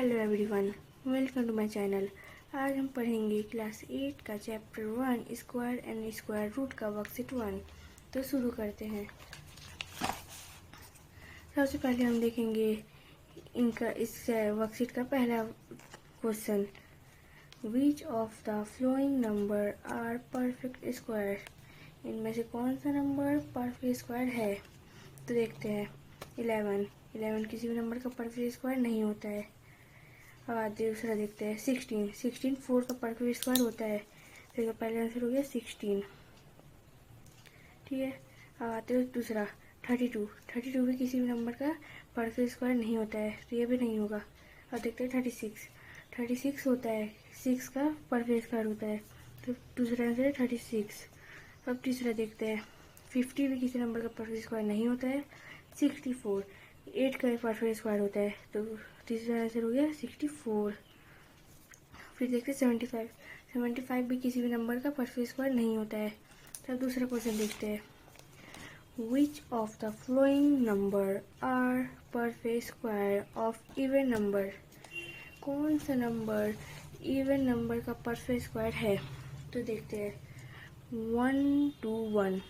Hello everyone, welcome to my channel. आज हम पढ़ेंगे क्लास 8 का chapter 1 square and square root का वर्कशीट 1। तो शुरू करते हैं। सबसे पहले हम देखेंगे इस वर्कशीट का पहला question, which of the following number are perfect square. इनमें से कौन सा नंबर परफेक्ट स्क्वायर है। तो देखते हैं 11 किसी भी नंबर का परफेक्ट स्क्वायर नहीं होता है। अब आते दूसरा देखते हैं 16 4 का परफेक्ट स्क्वायर होता है। तो इसका पहला आंसर हो गया 16। ठीक है। अब आते हैं दूसरा 32 भी किसी भी नंबर का परफेक्ट स्क्वायर नहीं होता है, तो ये भी नहीं होगा। अब देखते हैं 36 होता है, 6 का परफेक्ट स्क्वायर होता है, तो दूसरा आंसर है 36। अब तीसरा देखते हैं 50 भी किसी नंबर का परफेक्ट स्क्वायर नहीं होता है। 64 8 का परफेक्ट स्क्वायर होता है, तो तीसरा आंसर हो गया 64। फिर देखते हैं 75 भी किसी भी नंबर का परफेक्ट स्क्वायर नहीं होता है। तब दूसरा क्वेश्चन देखते हैं, which of the following number are perfect square of even number. कौन सा नंबर इवन नंबर का परफेक्ट स्क्वायर है। तो देखते हैं 1 2 1,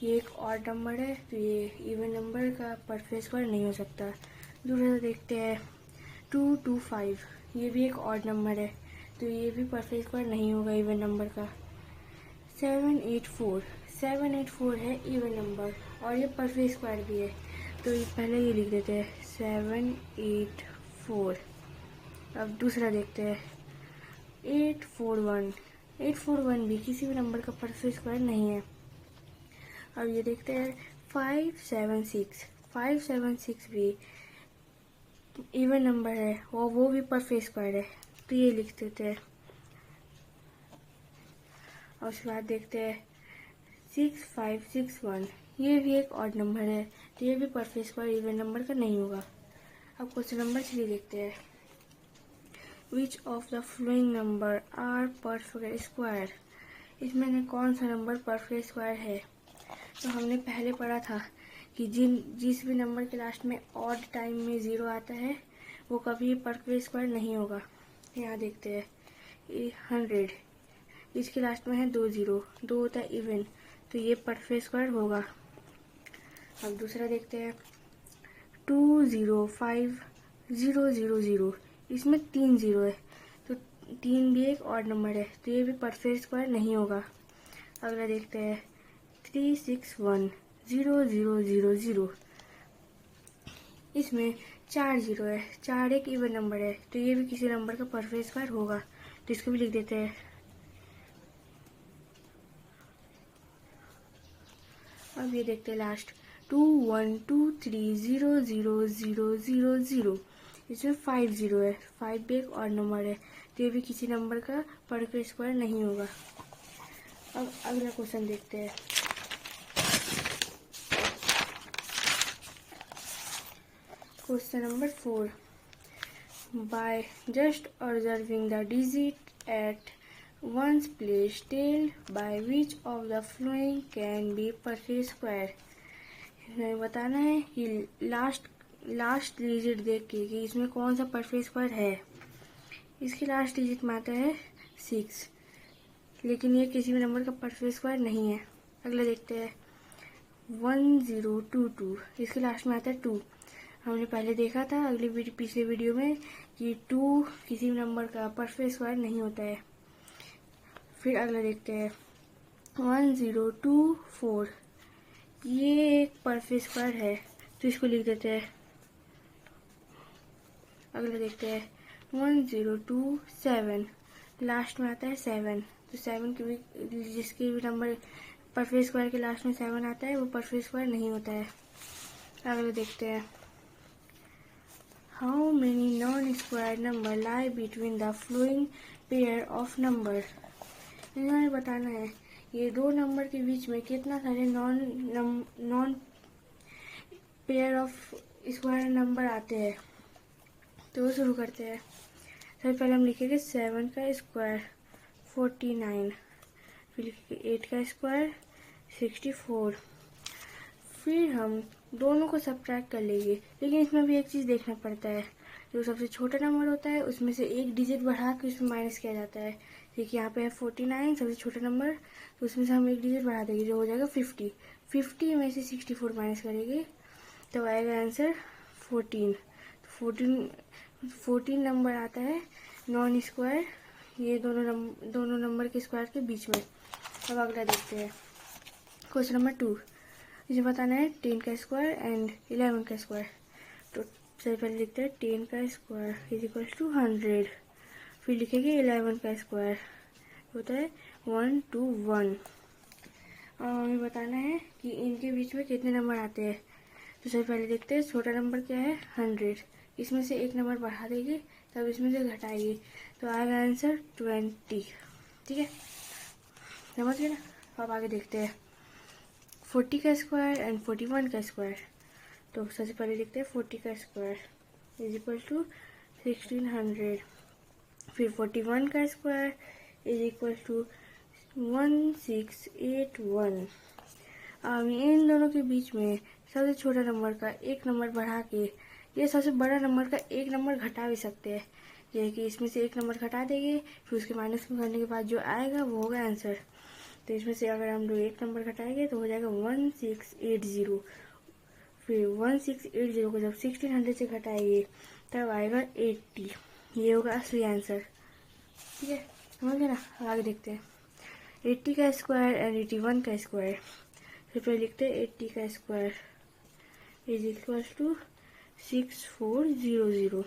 ये एक ऑड नंबर है, तो ये इवन नंबर का परफेक्ट स्क्वायर नहीं हो सकता। दूसरा देखते हैं 2 2 5, ये भी एक ऑड नंबर है, तो ये भी परफेक्ट स्क्वायर नहीं होगा इवन नंबर का। 7 8 4 है इवन नंबर और ये परफेक्ट स्क्वायर भी है, तो ये पहले ये लिख देते हैं 7 8 4। अब दूसरा देखते हैं 8 4 1 भी किसी भी नंबर का परफेक्ट स्क्वायर नहीं है। अब ये देखते हैं 5 7 6 भी इवन नंबर है और वो भी परफेक्ट स्क्वायर है, तो ये लिख देते हैं। और उसके बाद देखते हैं 6 5 6 1, ये भी एक ऑड नंबर है, तो ये भी परफेक्ट स्क्वायर इवन नंबर का नहीं होगा। अब क्वेश्चन नंबर 3 देखते हैं, which of the following number are perfect square. इसमें कौन सा नंबर परफेक्ट स्क्वायर है। तो हमने पहले पढ़ा था कि जिस भी नंबर के लास्ट में ऑड टाइम में 0 आता है वो कभी परफेक्ट स्क्वायर नहीं होगा। यहाँ देखते हैं 100, इसके लास्ट में है 2 0, 2 होता है इवन, तो ये परफेक्ट स्क्वायर होगा। अब दूसरा देखते हैं 2 0 5 0 0 0, इसमें 3 0 है, तो 3 भी एक ऑड नंबर है, तो ये भी परफेक्ट स्क्वायर नहीं होगा। अगला देखते हैं 3 6 1 0 0 0 0, इसमें 4 0 है, 4 एक इवन नंबर है, तो ये भी किसी नंबर का परफेक्ट स्क्वायर होगा, तो इसको भी लिख देते हैं। अब ये देखते हैं लास्ट 2 1 2 3 0 0 0 0 0, इसमें 5 0 है, 5 भी एक और नंबर है, तो ये भी किसी नंबर का परफेक्ट स्क्वायर नहीं होगा। अब अगला क्वेश्चन देखते हैं, question number 4, by just observing the digit at one's place, tell by which of the following can be perfect square। हमें बताना है कि लास्ट डिजिट देख के कि इसमें कौन सा परफेक्ट स्क्वायर है। इसके लास्ट डिजिट में आता है 6, लेकिन ये किसी भी नंबर का परफेक्ट स्क्वायर नहीं है। अगला देखते हैं 1 0 2 2, इसके लास्ट में आता है 2। हमने पहले देखा था पिछले वीडियो में कि 2 किसी भी नंबर का परफेक्ट स्क्वायर नहीं होता है। फिर अगला देखते हैं 1 0 2 4, ये एक परफेक्ट स्क्वायर है, तो इसको लिख देते हैं। अगला देखते हैं 1 0 2 7, लास्ट में आता है 7, तो 7 की भी जिसके भी नंबर परफेक्ट स्क्वायर के लास्ट में 7 आता है वो परफेक्ट स्क्वायर नहीं होता है। अगला देखते हैं how many non square number lie between the flowing pair of number. इन्होंने बताना है ये दो नंबर के बीच में कितना सारे non pair of square number आते हैं। तो वो शुरू करते हैं। सबसे पहले हम लिखेंगे 7 का स्क्वायर 49, फिर लिखेंगे 8 का स्क्वायर 64। फिर हम दोनों को सब्ट्रैक्ट कर लेंगे, लेकिन इसमें भी एक चीज़ देखना पड़ता है, जो सबसे छोटा नंबर होता है उसमें से एक डिजिट बढ़ा के उसमें माइनस किया जाता है। देखिए यहाँ पे है 49 सबसे छोटा नंबर, तो उसमें से हम एक डिजिट बढ़ा देंगे जो हो जाएगा 50। 50 में से 64 माइनस करेंगे तो आएगा आंसर 14। 14 नंबर आता है नॉन स्क्वायर, ये दोनों नंबर के स्क्वायर के बीच में। अब अगला देखते हैं क्वेश्चन नंबर 2। इसे बताना है 10 का स्क्वायर एंड 11 का स्क्वायर। तो सबसे पहले लिखते हैं 10 का स्क्वायर इज इक्वल टू 100, फिर लिखेंगे 11 का स्क्वायर होता है 121। और हमें बताना है कि इनके बीच में कितने नंबर आते हैं। तो सबसे पहले देखते हैं छोटा नंबर क्या है 100, इसमें से एक नंबर बढ़ा देंगे तब इसमें से घटाएंगे तो आएगा आंसर 20। ठीक है, समझ गए ना। अब आगे देखते हैं 40 का स्क्वायर एंड 41 का स्क्वायर। तो सबसे पहले देखते हैं 40 का स्क्वायर इज इक्वल टू 1600, फिर 41 का स्क्वायर इज इक्वल टू 1681। अब इन दोनों के बीच में सबसे छोटा नंबर का एक नंबर बढ़ा के ये सबसे बड़ा नंबर का एक नंबर घटा भी सकते हैं, जैसे कि इसमें से एक नंबर घटा देंगे फिर उसके माइनस करने के बाद जो आएगा वो होगा आंसर। तो इसमें से अगर हम लोग एक नंबर घटाएंगे तो हो जाएगा 1680, फिर 1680 को जब 1600 से घटाएंगे तब आएगा 80, ये होगा असली आंसर। ठीक है, समझ गए ना। आगे देखते हैं 80 का स्क्वायर एंड 81 का स्क्वायर। फिर पहले लिखते हैं 80 का स्क्वायर इज इक्वल टू 6400,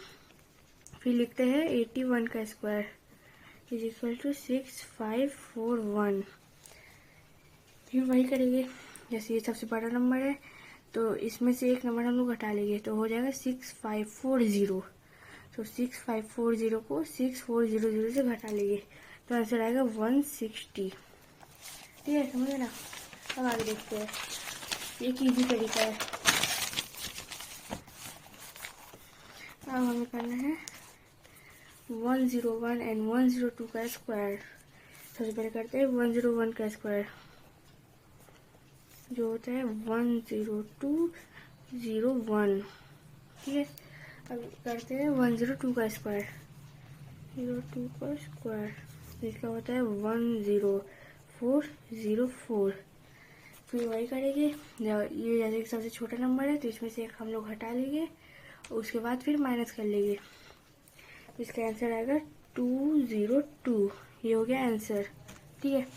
फिर लिखते हैं 81 का स्क्वायर इज इक्वल टू 6541। फिर वही करेंगे, जैसे ये सबसे बड़ा नंबर है तो इसमें से एक नंबर हम लोग घटा लेंगे तो हो जाएगा 6540। तो 6540 को 6400 से घटा लेंगे तो आंसर आएगा 160। ठीक है, समझे ना। अब आगे देखते हैं, एक इजी तरीका है। अब हमें करना है 101 एंड 102 का स्क्वायर। सबसे पहले करते हैं 101 का स्क्वायर जो होता है 10201। ठीक है, अब करते हैं 102 का स्क्वायर, 02 का स्क्वायर जिसका होता है 10404। फिर वही करेंगे, ये जैसे सबसे छोटा नंबर है तो इसमें से एक हम लोग हटा लेंगे और उसके बाद फिर माइनस कर लेंगे, इसका आंसर आएगा 202। ये हो गया आंसर। ठीक है,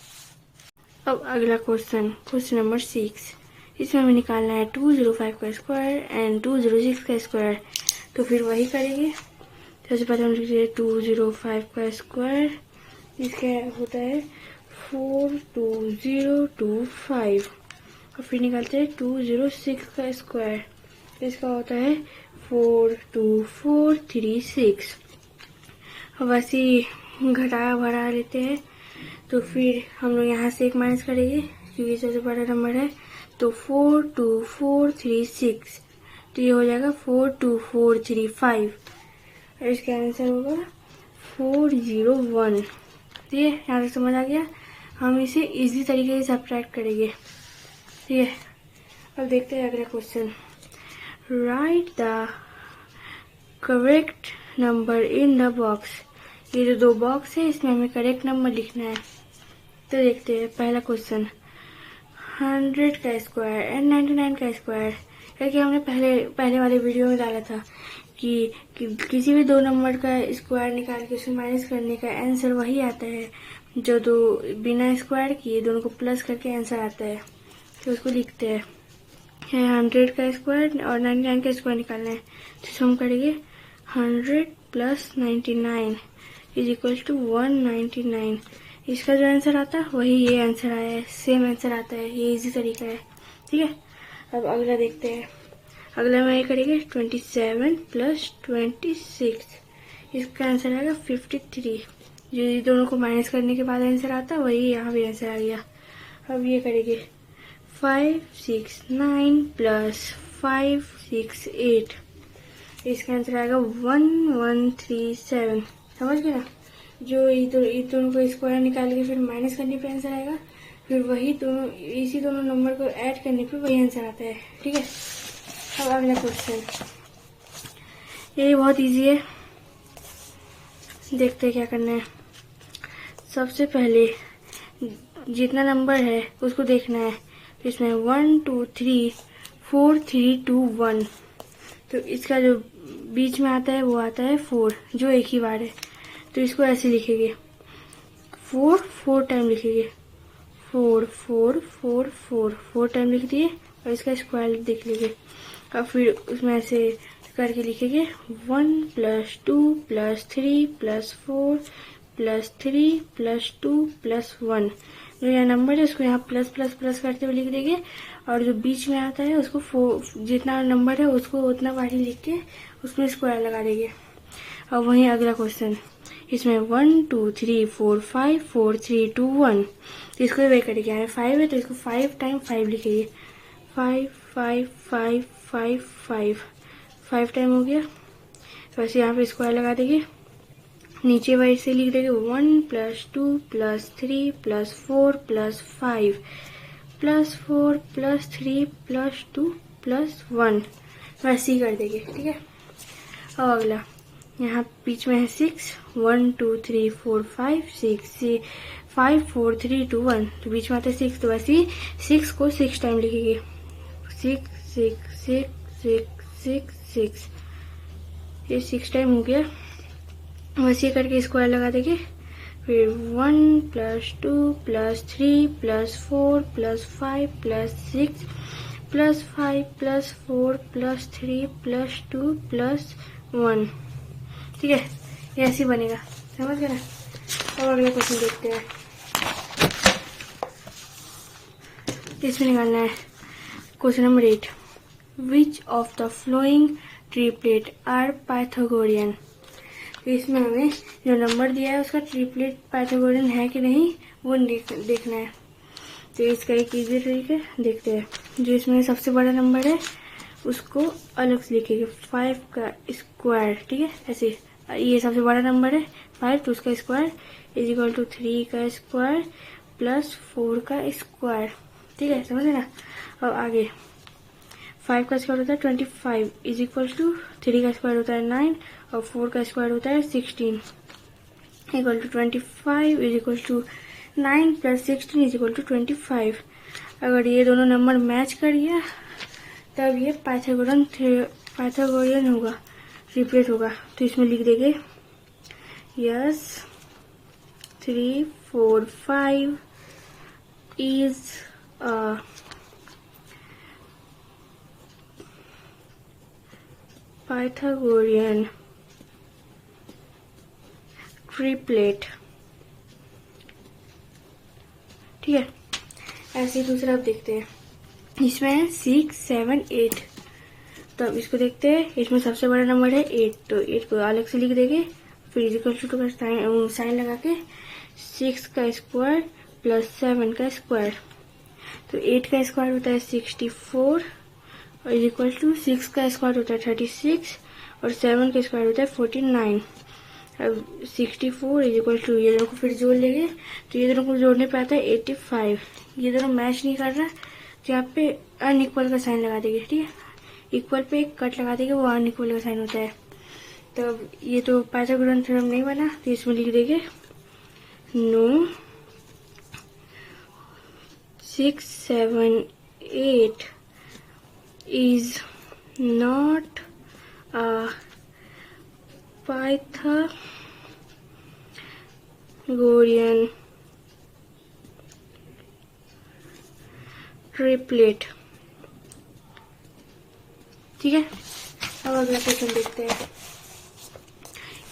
अब अगला क्वेश्चन नंबर 6। इसमें हमें निकालना है 205 का स्क्वायर एंड 206 का स्क्वायर। तो फिर वही करेंगे, सबसे पहले हम लिखते हैं 205 का स्क्वायर, इसका होता है 42025। और फिर निकालते हैं 206 का स्क्वायर, इसका होता है 42436। अब ऐसे घटा बढ़ा लेते हैं तो फिर हम लोग यहाँ से एक माइनस करेंगे क्योंकि सबसे बड़ा नंबर है तो 42436, तो ये हो जाएगा 42435 और इसका आंसर होगा 401। ठीक है, यहाँ तक समझ आ गया। हम इसे इजी तरीके से सब्ट्रैक्ट करेंगे। ठीक है, अब देखते हैं अगला question. Right the correct number in the box. ये जो दो बॉक्स है इसमें हमें करेक्ट नंबर लिखना है। तो देखते हैं पहला क्वेश्चन 100 का स्क्वायर एंड 99 का स्क्वायर। क्योंकि हमने पहले वाले वीडियो में डाला था कि किसी भी दो नंबर का स्क्वायर निकाल के उसमें माइनस करने का आंसर वही आता है जो दो बिना स्क्वायर किए दोनों को प्लस करके आंसर आता है। तो उसको लिखते हैं 100 का स्क्वायर और 99 का स्क्वायर निकालना है तो हम करेंगे 100 प्लस 99 इज इक्वल टू 199। इसका जो आंसर आता है वही ये आंसर आया है, सेम आंसर आता है। ये इजी तरीका है। ठीक है, अब अगला देखते हैं। अगला में ये करेंगे 27 प्लस 26, इसका आंसर आएगा 53। जो ये दोनों को माइनस करने के बाद आंसर आता है वही यहाँ भी आंसर आ गया। अब ये करेंगे 569 प्लस 568, इसका आंसर आएगा 1137। समझ गए ना। जो ये दोनों को स्क्वायर निकाल के फिर माइनस करने पे आंसर आएगा, फिर वही दोनों इसी दोनों नंबर को ऐड करने पे वही आंसर आता है। ठीक है, अब अगला क्वेश्चन ये बहुत इजी है, देखते हैं क्या करना है। सबसे पहले जितना नंबर है उसको देखना है। इसमें 1 2 3 4 3 2 1, तो इसका जो बीच में आता है वो आता है 4, जो एक ही बार है। तो इसको ऐसे लिखेंगे, 4 टाइम लिखेंगे, 4 4 4 4 4 टाइम लिख दिए, और इसका स्क्वायर देख लीजिए। और फिर उसमें ऐसे करके लिखेंगे 1 + 2 + 3 + 4 + 3 + 2 + 1। जो यहाँ नंबर है उसको यहाँ प्लस प्लस प्लस करते हुए लिख देंगे, और जो बीच में आता है उसको जितना नंबर है उसको उतना बार ही लिख के उसमें स्क्वायर लगा देंगे। और वहीं अगला क्वेश्चन, इसमें 1 2 3 4 5 4 3 2 1, तो इसको वही करेंगे। यहाँ 5 है तो इसको 5 टाइम 5 लिखेंगे, 5 5 5 5 5 5 टाइम हो गया। तो ऐसे यहाँ पे स्क्वायर लगा देंगे, नीचे वाइट से लिख देंगे 1 + 2 + 3 + 4 + 5 + 4 + 3 + 2 + 1, वैसे ही कर देंगे। ठीक है। अब अगला यहाँ बीच में है 6, 1 2 3 4 5 6 5 4 3 2 1, तो बीच में आता है 6, तो वैसे ही 6 को 6 टाइम लिखेंगे, 6 6 6 6 6 6, ये 6 टाइम हो गया। वैसे करके स्क्वायर लगा देंगे। फिर 1 + 2 + 3 + 4 + 5 + 6 + 5 + 4 + 3 + 2 + 1। ठीक है, ये ऐसे बनेगा, समझ गए ना। अब अगला क्वेश्चन देखते हैं। इसमें निकालना है question number 8, which of the following triplet are Pythagorean. तो इसमें हमें जो नंबर दिया है उसका ट्रिपलेट पाइथागोरियन है कि नहीं वो देखना है। तो इसका एक इजी तरीका देखते हैं। जो इसमें सबसे बड़ा नंबर है उसको अलग से लिखेंगे, 5 का स्क्वायर। ठीक है, ऐसे ये सबसे बड़ा नंबर है 5, तो उसका स्क्वायर = 3 का स्क्वायर + 4 का स्क्वायर। ठीक है, समझे ना। अब आगे 5 का स्क्वायर होता है 25 = 3 का स्क्वायर होता है 9 और 4 का स्क्वायर होता है 16 = 25 = 9 + 16 = 25। अगर ये दोनों नंबर मैच कर गया तब ये पाइथागोरियन होगा, ट्रिपलेट होगा। तो इसमें लिख देंगे yes 3 4 5 is a Pythagorean triplet. ठीक है, ऐसे ही दूसरा अब देखते हैं। इसमें है 6 7 8, तो अब इसको देखते हैं। इसमें सबसे बड़ा नंबर है 8, तो 8 को अलग से लिख देंगे, फिर = का साइन लगा के 6 का स्क्वायर + 7 का स्क्वायर। तो 8 का स्क्वायर होता है 64 और = 6 का स्क्वायर होता है 36 और 7 का स्क्वायर होता है 49। अब 64 = ये दोनों को फिर जोड़ लेंगे, तो ये दोनों को जोड़ने पे आता है 85। ये दोनों मैच नहीं कर रहा, तो यहाँ पे अनइक्वल का साइन लगा देंगे। ठीक है, इक्वल पे एक कट लगा देंगे, वो अनइक्वल का साइन होता है। तो ये तो पाइथागोरन थ्योरम नहीं बना, तो इसमें लिख देंगे no 6 7 8 is not a Pythagorean triplet. ठीक है, अब अगला क्वेश्चन देखते हैं।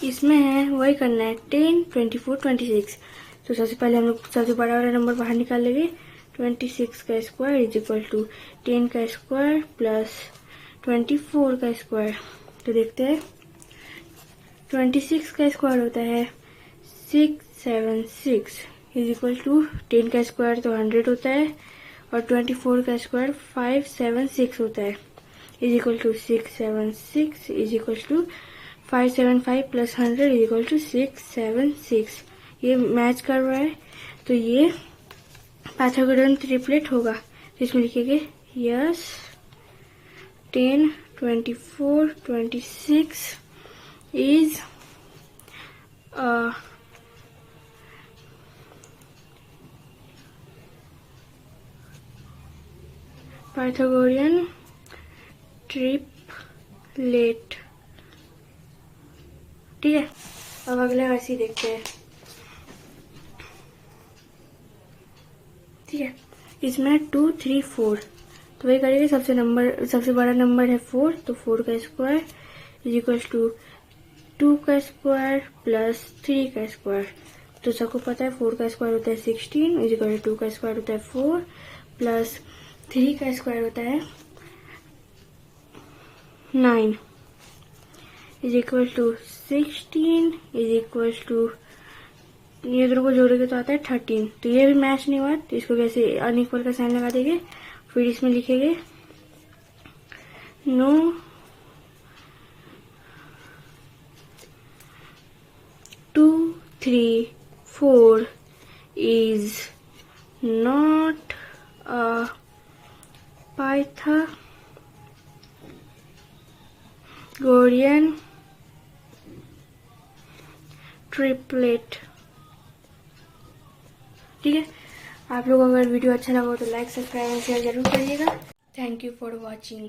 इसमें है वही करना है 10 24 26। तो सबसे पहले हम लोग सबसे बड़ा वाला नंबर बाहर निकाल लेंगे, 26 का स्क्वायर = 10 का स्क्वायर + 24 का स्क्वायर। तो देखते हैं 26 का स्क्वायर होता है 676 = 10 का स्क्वायर तो 100 होता है और 24 का स्क्वायर 576 होता है = 676 575 + 100 = 676। ये मैच कर रहा है, तो ये पाइथागोरियन ट्रिपलेट होगा। तो इसमें लिखेंगे yes 10 24 26 is a Pythagorean triplet। ठीक है, अब अगला वैसे देखते हैं। ठीक है, इसमें 2, 3, 4, तो वही करेंगे। सबसे बड़ा नंबर है 4, तो 4 का स्क्वायर इज इक्वल टू 2 का स्क्वायर प्लस 3 का स्क्वायर। तो सबको पता है 4 का स्क्वायर होता है 16 इज इक्वल टू 2 का स्क्वायर होता है 4 प्लस 3 का स्क्वायर होता है 9 is equal to 16 is equal to, ये दोनों को जोड़ेंगे तो आता है 13। तो ये भी मैच नहीं हुआ, तो इसको कैसे अनइक्वल का साइन लगा देंगे। फिर इसमें लिखेंगे no 2, 3, 4 is not a Pythagorean triplet. ठीक है, आप लोग अगर वीडियो अच्छा लगा हो तो लाइक, सब्सक्राइब और शेयर जरूर करिएगा। Thank you for watching.